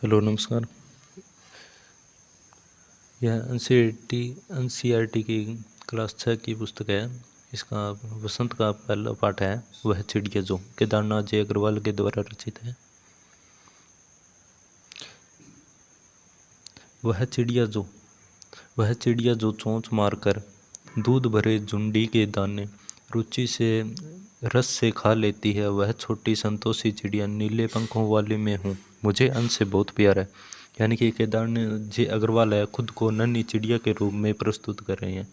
Hello नमस्कार। यह NCERT की क्लास 6 की पुस्तक है। इसका वसंत का पहला पाठ है वह चिड़िया जो केदारनाथ जे अग्रवाल के द्वारा रचित है। वह चिड़िया जो चोंच मारकर दूध भरे झुंडी के दाने रुचि से रस से खा लेती है, वह छोटी संतोषी चिड़िया नीले पंखों वाली मैं हूँ, मुझे अंश से बहुत प्यार है। यानी कि केदारनाथ जी अग्रवाल है, खुद को नन्ही चिड़िया के रूप में प्रस्तुत कर रहे हैं।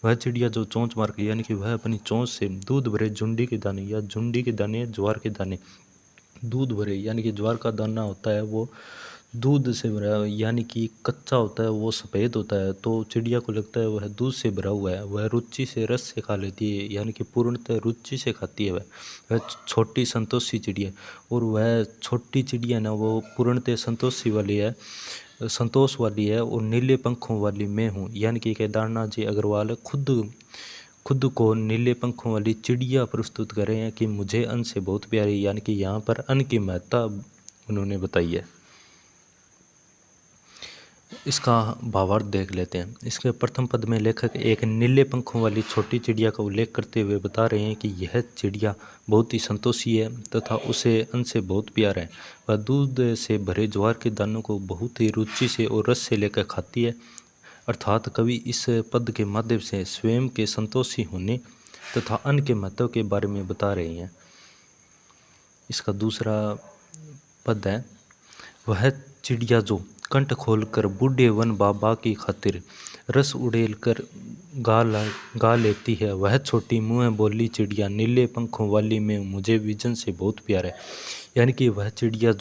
वह चिड़िया जो चोंच मार के, यानी कि वह अपनी चोंच से दूध भरे झुंडी के दाने या झुंडी के दाने ज्वार के दाने दूध भरे, यानी कि ज्वार का दाना होता है वो दूध से भरा, यानी कि कच्चा होता है, वो सफ़ेद होता है, तो चिड़िया को लगता है वह दूध से भरा हुआ है। वह रुचि से रस से खा लेती है, यानी कि पूर्णतः रुचि से खाती है। वह छोटी संतोषी चिड़िया, और वह छोटी चिड़िया ना वो पूर्णतः संतोषी वाली है, संतोष वाली है, और नीले पंखों वाली मैं हूँ। यानी कि केदारनाथ जी अग्रवाल खुद को नीले पंखों वाली चिड़िया प्रस्तुत कर रहे हैं कि मुझे अन्न से बहुत प्यारी, यानी कि यहाँ पर अन्न की महत्ता उन्होंने बताई है। इसका भावार्थ देख लेते हैं। इसके प्रथम पद में लेखक एक नीले पंखों वाली छोटी चिड़िया का उल्लेख करते हुए बता रहे हैं कि यह चिड़िया बहुत ही संतोषी है तथा उसे अन्न से बहुत प्यार है। वह दूध से भरे ज्वार के दानों को बहुत ही रुचि से और रस से लेकर खाती है। अर्थात कवि इस पद के माध्यम से स्वयं के संतोषी होने तथा अन्न के महत्व के बारे में बता रहे हैं। इसका दूसरा पद है वह चिड़िया जो कंठ खोलकर बूढ़े वन बाबा की खातिर रस उड़ेल कर गा लेती है, वह छोटी मुँह बोली चिड़िया नीले पंखों वाली में मुझे विजन से बहुत प्यार है। यानी कि वह चिड़िया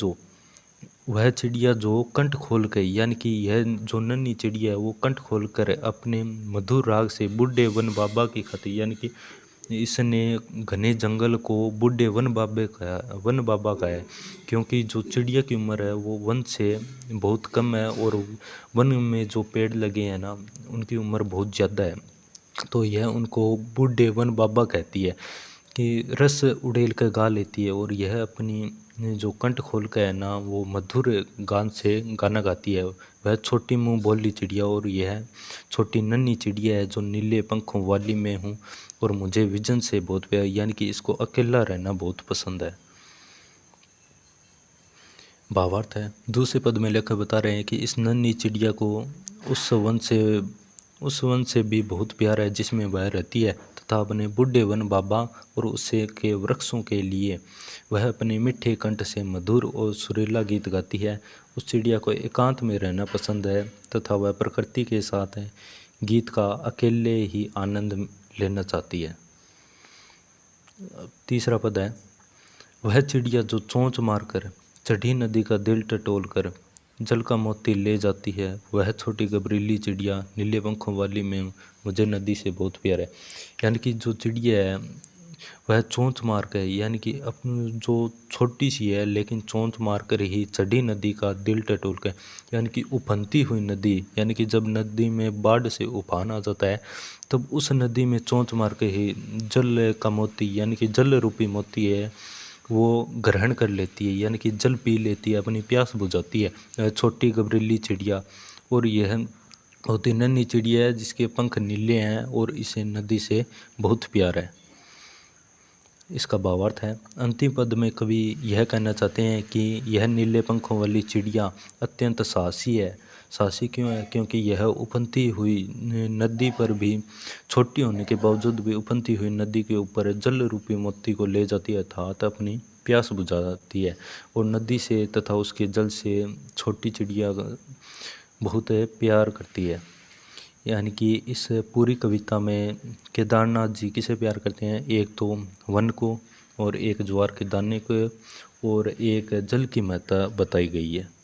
जो कंठ खोल के, यानी कि यह जो नन्ही चिड़िया है वो कंठ खोल कर अपने मधुर राग से बूढ़े वन बाबा की खातिर, यानी कि इसने घने जंगल को बूढ़े वन बाबा का है, क्योंकि जो चिड़िया की उम्र है वो वन से बहुत कम है, और वन में जो पेड़ लगे हैं ना उनकी उम्र बहुत ज़्यादा है, तो यह उनको बूढ़े वन बाबा कहती है कि रस उड़ेल कर गा लेती है। और यह अपनी जो कंठ खोल कर है ना वो मधुर गान से गाना गाती है। वह छोटी मुँह बोली चिड़िया, और यह छोटी नन्ही चिड़िया है जो नीले पंखों वाली मैं हूँ और मुझे विजन से बहुत प्यार, यानी कि इसको अकेला रहना बहुत पसंद है। भावार्थ है। दूसरे पद में लेखक बता रहे हैं कि इस नन्ही चिड़िया को उस वन से भी बहुत प्यार है जिसमें वह रहती है, तथा अपने बूढ़े वन बाबा और उससे के वृक्षों के लिए वह अपने मीठे कंठ से मधुर और सुरीला गीत गाती है। उस चिड़िया को एकांत में रहना पसंद है तथा वह प्रकृति के साथ गीत का अकेले ही आनंद लेना चाहती है। तीसरा पद है वह चिड़िया जो चोंच मारकर चढ़ी नदी का दिल टटोल कर जल का मोती ले जाती है, वह छोटी गबरीली चिड़िया नीले पंखों वाली में मुझे नदी से बहुत प्यार है। यानी कि जो चिड़िया है वह चोंच मार कर, यानी कि अपनी जो छोटी सी है लेकिन चोंच मार कर ही चढ़ी नदी का दिल टटोल कर, यानी कि उफनती हुई नदी, यानी कि जब नदी में बाढ़ से उफान आ जाता है तब उस नदी में चोंच मार के ही जल का मोती, यानी कि जल रूपी मोती है वो ग्रहण कर लेती है, यानी कि जल पी लेती है, अपनी प्यास बुझाती है छोटी गबरीली चिड़िया। और यह बहुत ही नन्ही चिड़िया है जिसके पंख नीले हैं और इसे नदी से बहुत प्यार है। इसका भावार्थ है। अंतिम पद में कवि यह कहना चाहते हैं कि यह नीले पंखों वाली चिड़िया अत्यंत साहसी है। साहसी क्यों है? क्योंकि यह उफनती हुई नदी पर भी, छोटी होने के बावजूद भी उफनती हुई नदी के ऊपर जल रूपी मोती को ले जाती है, अर्थात अपनी प्यास बुझाती है, और नदी से तथा उसके जल से छोटी चिड़िया बहुत प्यार करती है। यानी कि इस पूरी कविता में केदारनाथ जी किसे प्यार करते हैं? एक तो वन को, और एक ज्वार के दाने को, और एक जल की महत्ता बताई गई है।